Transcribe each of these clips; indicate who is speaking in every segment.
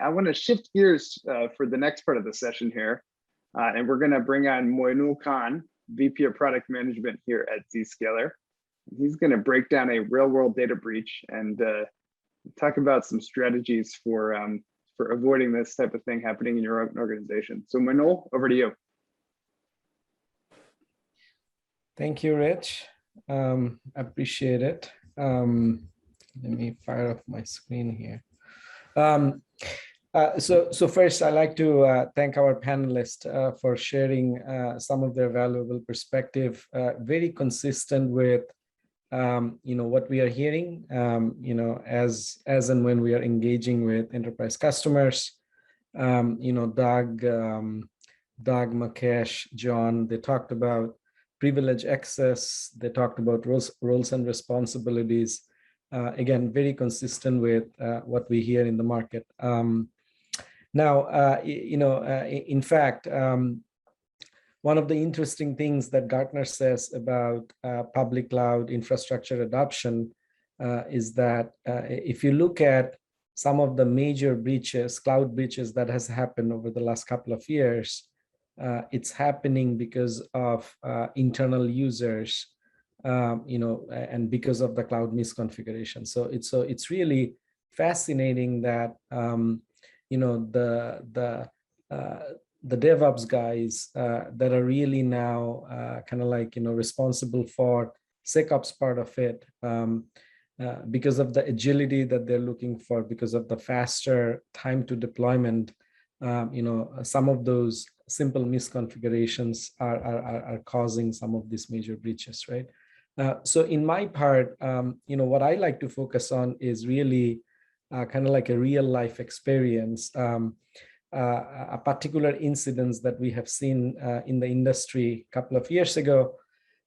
Speaker 1: I want to shift gears for the next part of the session here, and we're going to bring on Moinul Khan, VP of Product Management here at Zscaler. He's going to break down a real-world data breach and talk about some strategies for avoiding this type of thing happening in your own organization. So Moinul, over to you.
Speaker 2: Thank you, Rich. Appreciate it. Let me fire up my screen here. So first, I'd like to thank our panelists for sharing some of their valuable perspective, very consistent with what we are hearing, as and when we are engaging with enterprise customers. Doug, Mukesh, John, they talked about privilege access. They talked about roles and responsibilities. Again, very consistent with what we hear in the market. In fact, one of the interesting things that Gartner says about public cloud infrastructure adoption is that if you look at some of the major breaches, cloud breaches that has happened over the last couple of years, it's happening because of internal users, and because of the cloud misconfiguration. So it's really fascinating that the DevOps guys that are really now responsible for SecOps part of it, because of the agility that they're looking for, because of the faster time to deployment, some of those simple misconfigurations are causing some of these major breaches, right? So in my part, what I like to focus on is really kind of like a real life experience, a particular incidents that we have seen in the industry a couple of years ago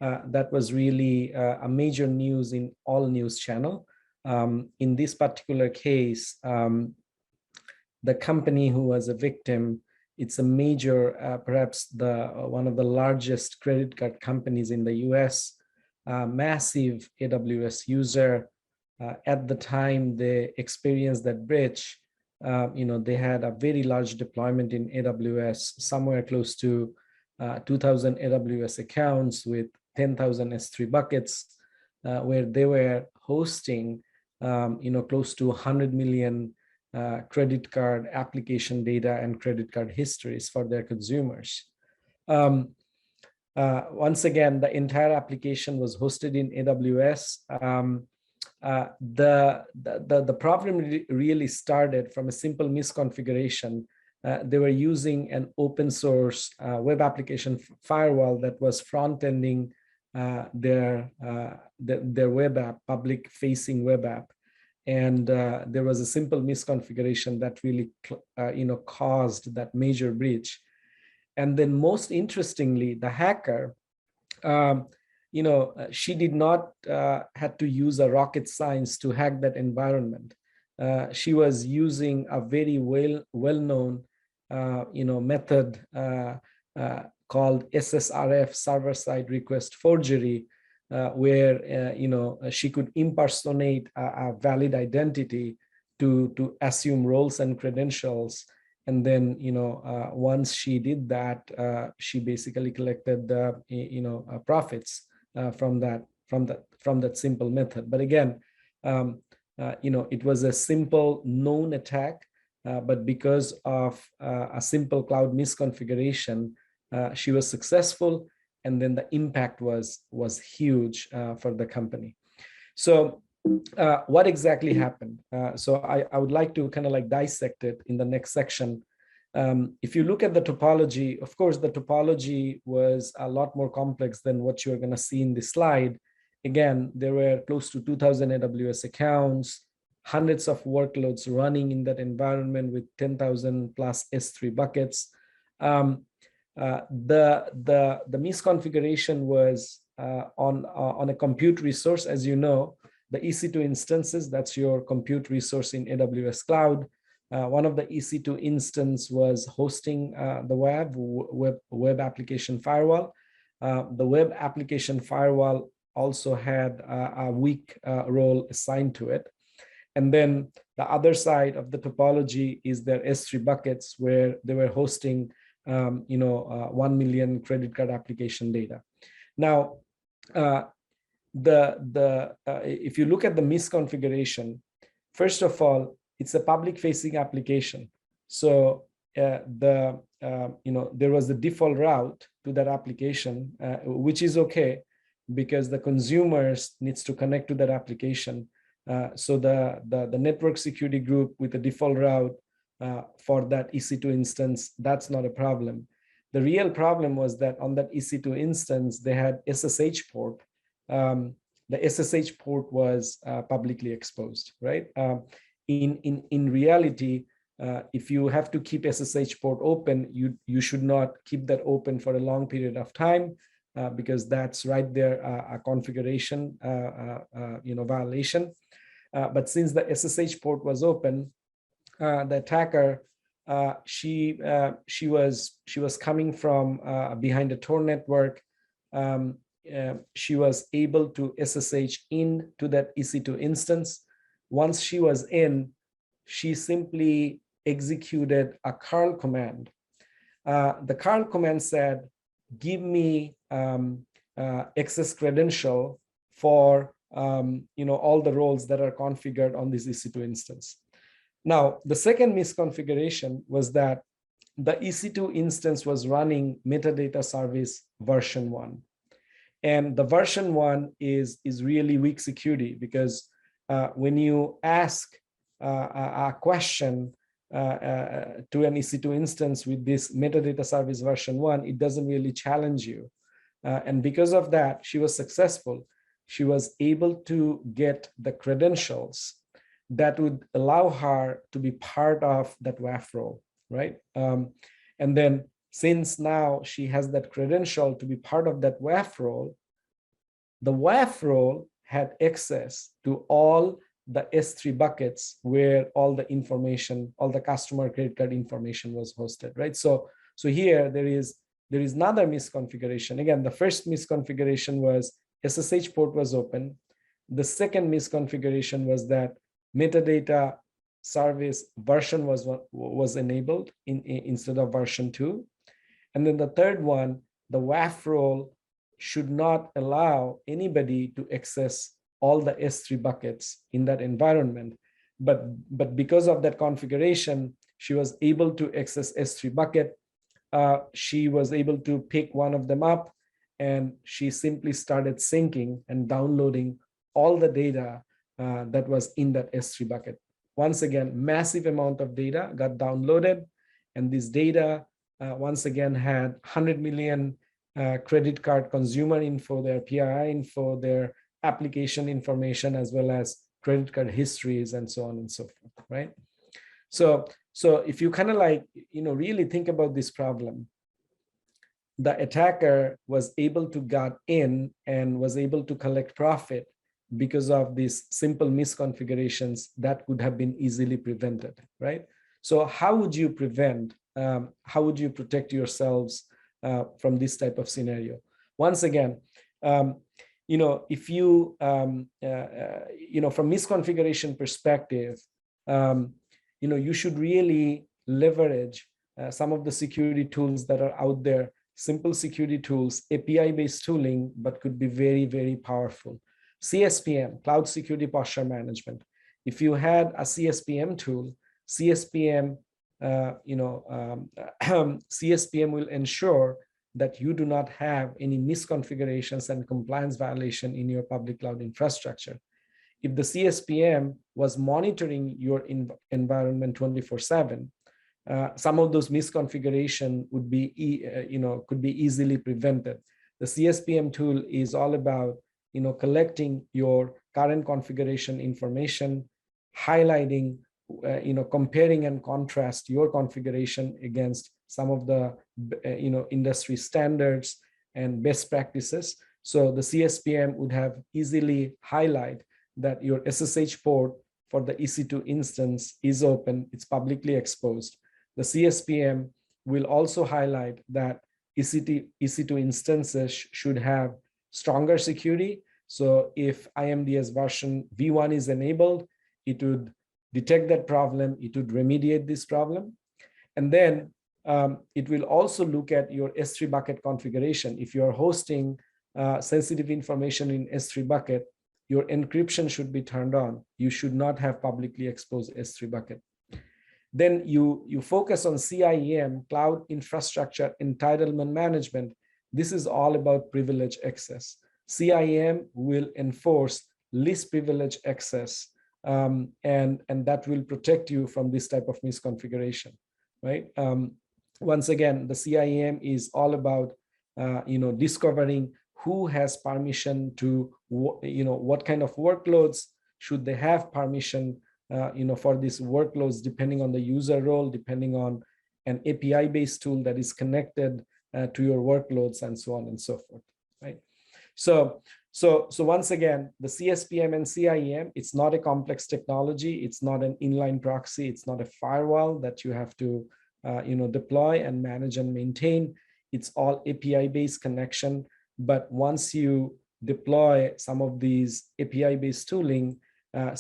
Speaker 2: that was really a major news in all news channel. In this particular case, the company who was a victim, it's a major, perhaps one of the largest credit card companies in the US, massive AWS user. At the time they experienced that breach, they had a very large deployment in AWS, somewhere close to 2,000 AWS accounts with 10,000 S3 buckets, where they were hosting, close to 100 million credit card application data and credit card histories for their consumers. Once again, the entire application was hosted in AWS. The problem really started from a simple misconfiguration. They were using an open source web application firewall that was front-ending their web app, public facing web app. And there was a simple misconfiguration that really caused that major breach. And then most interestingly, the hacker, she did not had to use a rocket science to hack that environment. She was using a very well-known method called SSRF, server-side request forgery, where she could impersonate a valid identity to assume roles and credentials. And then, once she did that, she basically collected the, profits from that simple method. But again, it was a simple known attack, but because of a simple cloud misconfiguration, she was successful, and then the impact was huge for the company. So what exactly happened? So I would like to kind of like dissect it in the next section. If you look at the topology, of course, the topology was a lot more complex than what you're going to see in this slide. Again, there were close to 2,000 AWS accounts, hundreds of workloads running in that environment with 10,000 plus S3 buckets. The misconfiguration was on a compute resource. As you know, the EC2 instances, that's your compute resource in AWS Cloud. One of the EC2 instance was hosting the web application firewall. The web application firewall also had a weak role assigned to it. And then The other side of the topology is their S3 buckets where they were hosting 1 million credit card application data. Now, if you look at the misconfiguration, first of all, it's a public-facing application. So there was the default route to that application, which is okay because the consumers needs to connect to that application. So the network security group with the default route for that EC2 instance, that's not a problem. The real problem was that on that EC2 instance, they had SSH port. The SSH port was publicly exposed, right? In reality, if you have to keep SSH port open, you should not keep that open for a long period of time because that's right there a configuration violation. But since the SSH port was open, the attacker she was coming from behind a Tor network. She was able to SSH into that EC2 instance. Once she was in, she simply executed a curl command. The curl command said, give me access credential for all the roles that are configured on this EC2 instance. Now, the second misconfiguration was that the EC2 instance was running metadata service version 1. And the version 1 is really weak security because when you ask a question to an EC2 instance with this metadata service version 1, it doesn't really challenge you. And because of that, she was successful. She was able to get the credentials that would allow her to be part of that WAF role, right? And then since now she has that credential to be part of that WAF role, the WAF role had access to all the S3 buckets where all the information, all the customer credit card information was hosted, right? So here there is another misconfiguration. Again, the first misconfiguration was SSH port was open. The second misconfiguration was that metadata service version was enabled instead of version 2. And then the third one, the WAF role should not allow anybody to access all the S3 buckets in that environment. But because of that configuration, she was able to access S3 bucket. She was able to pick one of them up, and she simply started syncing and downloading all the data that was in that S3 bucket. Once again, massive amount of data got downloaded, and this data once again had 100 million credit card consumer info, their PII info, their application information, as well as credit card histories and so on and so forth, right? So if you kind of really think about this problem, the attacker was able to get in and was able to collect profit because of these simple misconfigurations that could have been easily prevented, right? So how would you prevent, how would you protect yourselves from this type of scenario? Once again, if you, from misconfiguration perspective, you should really leverage some of the security tools that are out there, simple security tools, API-based tooling, but could be very, very powerful. CSPM, Cloud Security Posture Management. If you had a CSPM tool, CSPM, CSPM will ensure that you do not have any misconfigurations and compliance violation in your public cloud infrastructure. If the CSPM was monitoring your environment 24/7, some of those misconfiguration would be, could be easily prevented. The CSPM tool is all about, collecting your current configuration information, highlighting, comparing and contrast your configuration against some of the, industry standards and best practices. So the CSPM would have easily highlight that your SSH port for the EC2 instance is open, it's publicly exposed. The CSPM will also highlight that EC2 instances should have stronger security. So if IMDS version V1 is enabled, it would detect that problem, it would remediate this problem. And then it will also look at your S3 bucket configuration. If you're hosting sensitive information in S3 bucket, your encryption should be turned on. You should not have publicly exposed S3 bucket. Then you focus on CIEM, Cloud Infrastructure Entitlement Management. This is all about privilege access. CIEM will enforce least privilege access, and that will protect you from this type of misconfiguration, right? Once again, the CIEM is all about discovering who has permission to, what kind of workloads should they have permission, for these workloads, depending on the user role, depending on an API-based tool that is connected to your workloads, and so on and so forth, right? So once again, the CSPM and CIEM, it's not a complex technology. It's not an inline proxy. It's not a firewall that you have to, deploy and manage and maintain. It's all API-based connection. But once you deploy some of these API-based tooling,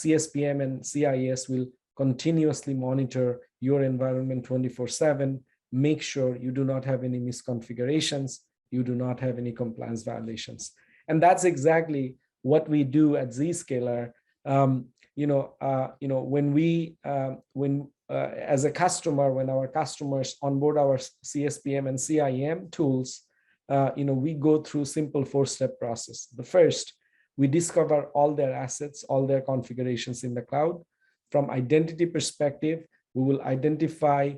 Speaker 2: CSPM and CIS will continuously monitor your environment 24/7, make sure you do not have any misconfigurations, you do not have any compliance violations. And that's exactly what we do at Zscaler. As a customer, when our customers onboard our CSPM and CIEM tools, we go through simple 4-step process. The first, we discover all their assets, all their configurations in the cloud. From identity perspective, we will identify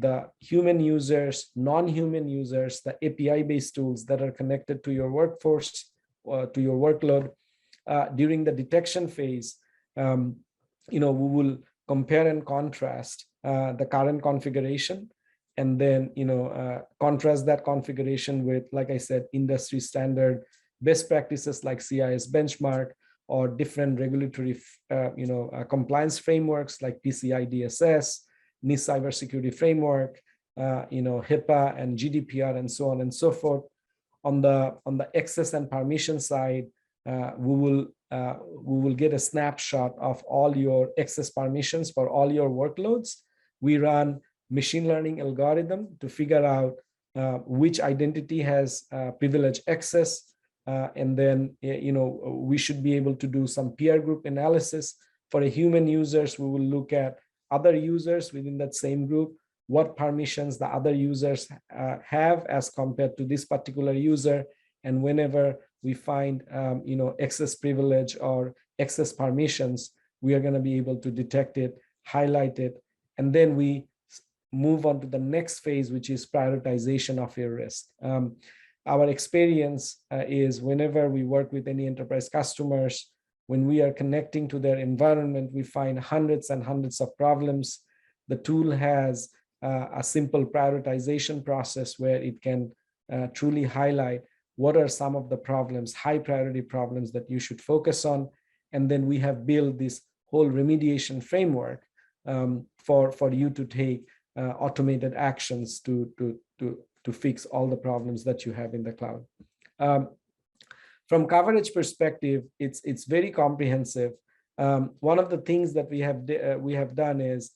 Speaker 2: the human users, non-human users, the API-based tools that are connected to your workforce, to your workload. During the detection phase, we will compare and contrast the current configuration, and then contrast that configuration with, like I said, industry standard best practices like CIS benchmark, or different regulatory compliance frameworks like PCI DSS, NIST cybersecurity framework, HIPAA and GDPR, and so on and so forth. On the access and permission side, we will get a snapshot of all your access permissions for all your workloads. We run machine learning algorithm to figure out which identity has privileged access, and then we should be able to do some peer group analysis. For a human users, we will look at other users within that same group, what permissions the other users have as compared to this particular user, and whenever we find access privilege or access permissions, we are going to be able to detect it, highlight it, and then we move on to the next phase, which is prioritization of your risk. Our experience is whenever we work with any enterprise customers, when we are connecting to their environment, we find hundreds and hundreds of problems. The tool has a simple prioritization process where it can truly highlight what are some of the problems, high priority problems that you should focus on. And then we have built this whole remediation framework for you to take automated actions to fix all the problems that you have in the cloud. From coverage perspective, it's very comprehensive. One of the things that we have done is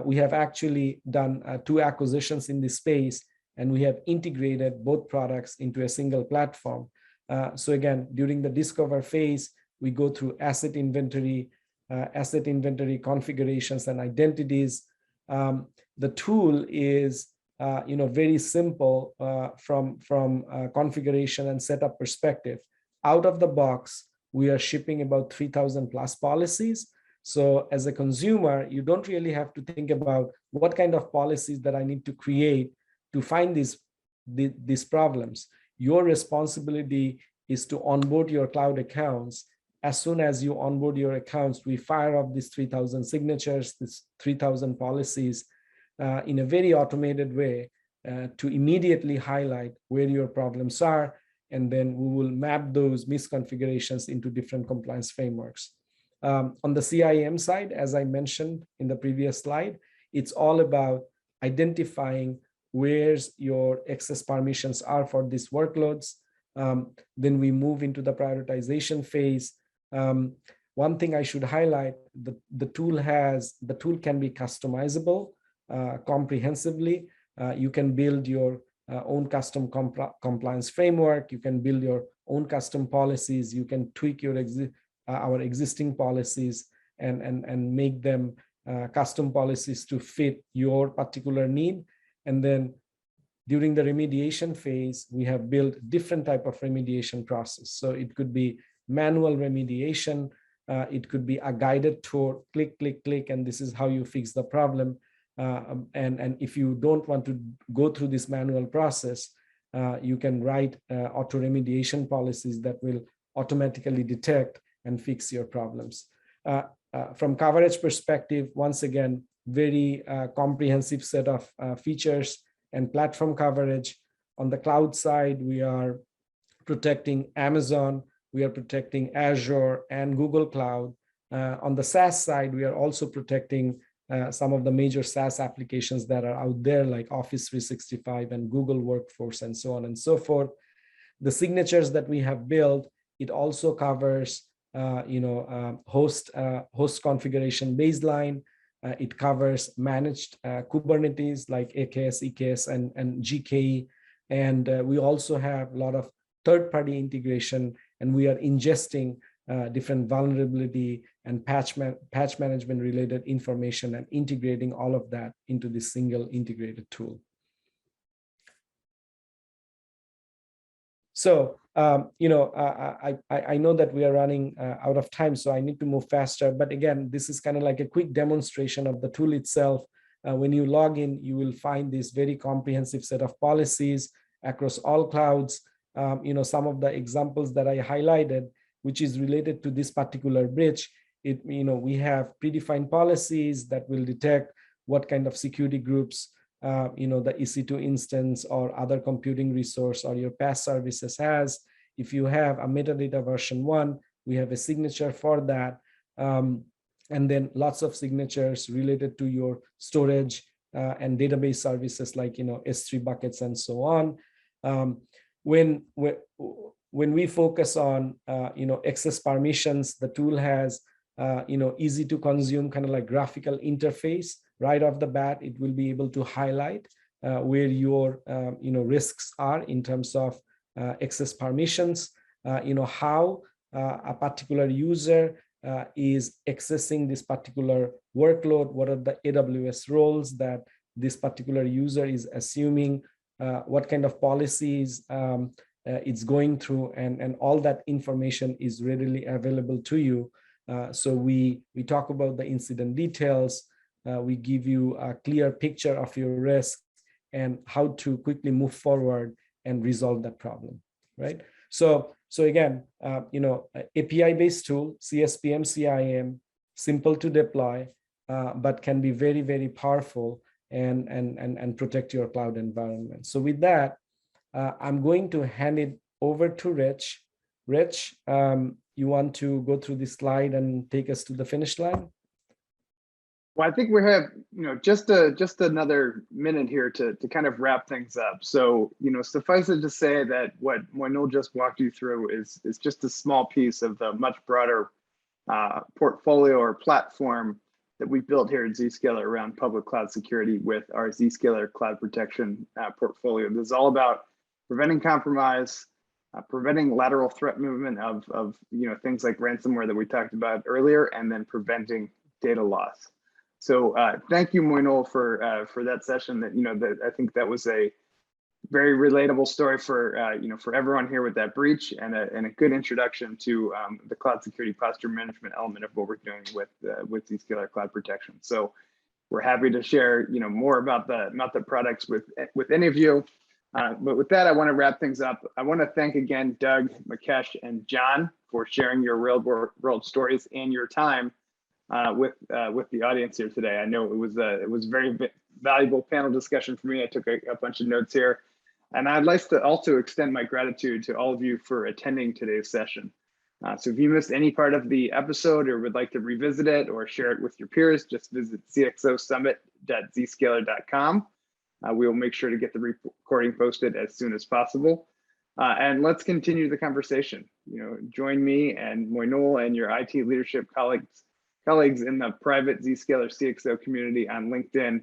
Speaker 2: we have actually done 2 acquisitions in this space, and we have integrated both products into a single platform. So again, during the discover phase, we go through asset inventory configurations and identities. The tool is very simple from configuration and setup perspective. Out of the box, we are shipping about 3,000 plus policies. So as a consumer, you don't really have to think about what kind of policies that I need to create to find these problems. Your responsibility is to onboard your cloud accounts. As soon as you onboard your accounts, we fire up these 3,000 signatures, these 3,000 policies in a very automated way to immediately highlight where your problems are. And then we will map those misconfigurations into different compliance frameworks. On the CIEM side, as I mentioned in the previous slide, it's all about identifying where's your access permissions are for these workloads. Then we move into the prioritization phase. one thing I should highlight, the tool can be customizable comprehensively. You can build your own custom compliance framework. You can build your own custom policies. You can tweak your our existing policies and make them custom policies to fit your particular need. And then during the remediation phase, we have built different type of remediation process. So it could be manual remediation. It could be a guided tour, click, click, click, and this is how you fix the problem. And if you don't want to go through this manual process, you can write auto remediation policies that will automatically detect and fix your problems. From coverage perspective, once again, very comprehensive set of features and platform coverage. On the cloud side, we are protecting Amazon, we are protecting Azure and Google Cloud. On the SaaS side, we are also protecting some of the major SaaS applications that are out there, like Office 365 and Google Workforce and so on and so forth. The signatures that we have built, it also covers host configuration baseline. It covers managed Kubernetes like AKS, EKS, and GKE. And we also have a lot of third-party integration, and we are ingesting different vulnerability and patch management related information and integrating all of that into this single integrated tool. So, I know that we are running out of time, so I need to move faster. But again, this is kind of like a quick demonstration of the tool itself. When you log in, you will find this very comprehensive set of policies across all clouds. Some of the examples that I highlighted, which is related to this particular breach, we have predefined policies that will detect what kind of security groups the EC2 instance or other computing resource or your past services has. If you have a metadata version 1, we have a signature for that. And then lots of signatures related to your storage and database services like S3 buckets and so on. When we focus on access permissions, the tool has easy to consume kind of like graphical interface. Right off the bat, it will be able to highlight where your risks are in terms of access permissions, how a particular user is accessing this particular workload, what are the AWS roles that this particular user is assuming, what kind of policies it's going through, and all that information is readily available to you. So we talk about the incident details. We give you a clear picture of your risk and how to quickly move forward and resolve that problem, right? So again, API-based tool, CSPM, CIM, simple to deploy, but can be very, very powerful and protect your cloud environment. So with that, I'm going to hand it over to Rich. Rich, you want to go through this slide and take us to the finish line?
Speaker 1: Well, I think we have, just another minute here to kind of wrap things up. So, suffice it to say that what Moinul just walked you through is just a small piece of the much broader portfolio or platform that we built here at Zscaler around public cloud security with our Zscaler Cloud Protection portfolio. This is all about preventing compromise, preventing lateral threat movement of things like ransomware that we talked about earlier, and then preventing data loss. So thank you, Moinul, for that session. That I think that was a very relatable story for for everyone here with that breach, and a good introduction to the cloud security posture management element of what we're doing with Zscaler Cloud Protection. So we're happy to share more about the products with any of you. But with that, I want to wrap things up. I want to thank again Doug, Mukesh, and John for sharing your real world stories and your time with the audience here today. I know it was a very valuable panel discussion for me. I took a bunch of notes here, and I'd like to also extend my gratitude to all of you for attending today's session. So if you missed any part of the episode or would like to revisit it or share it with your peers, just visit cxosummit.zscaler.com. We will make sure to get the recording posted as soon as possible. And let's continue the conversation. Join me and Moinul and your IT leadership colleagues in the private Zscaler CXO community on LinkedIn,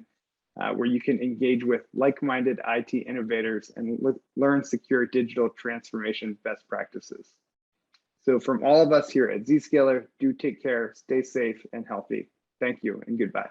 Speaker 1: where you can engage with like-minded IT innovators and learn secure digital transformation best practices. So from all of us here at Zscaler, do take care, stay safe and healthy. Thank you and goodbye.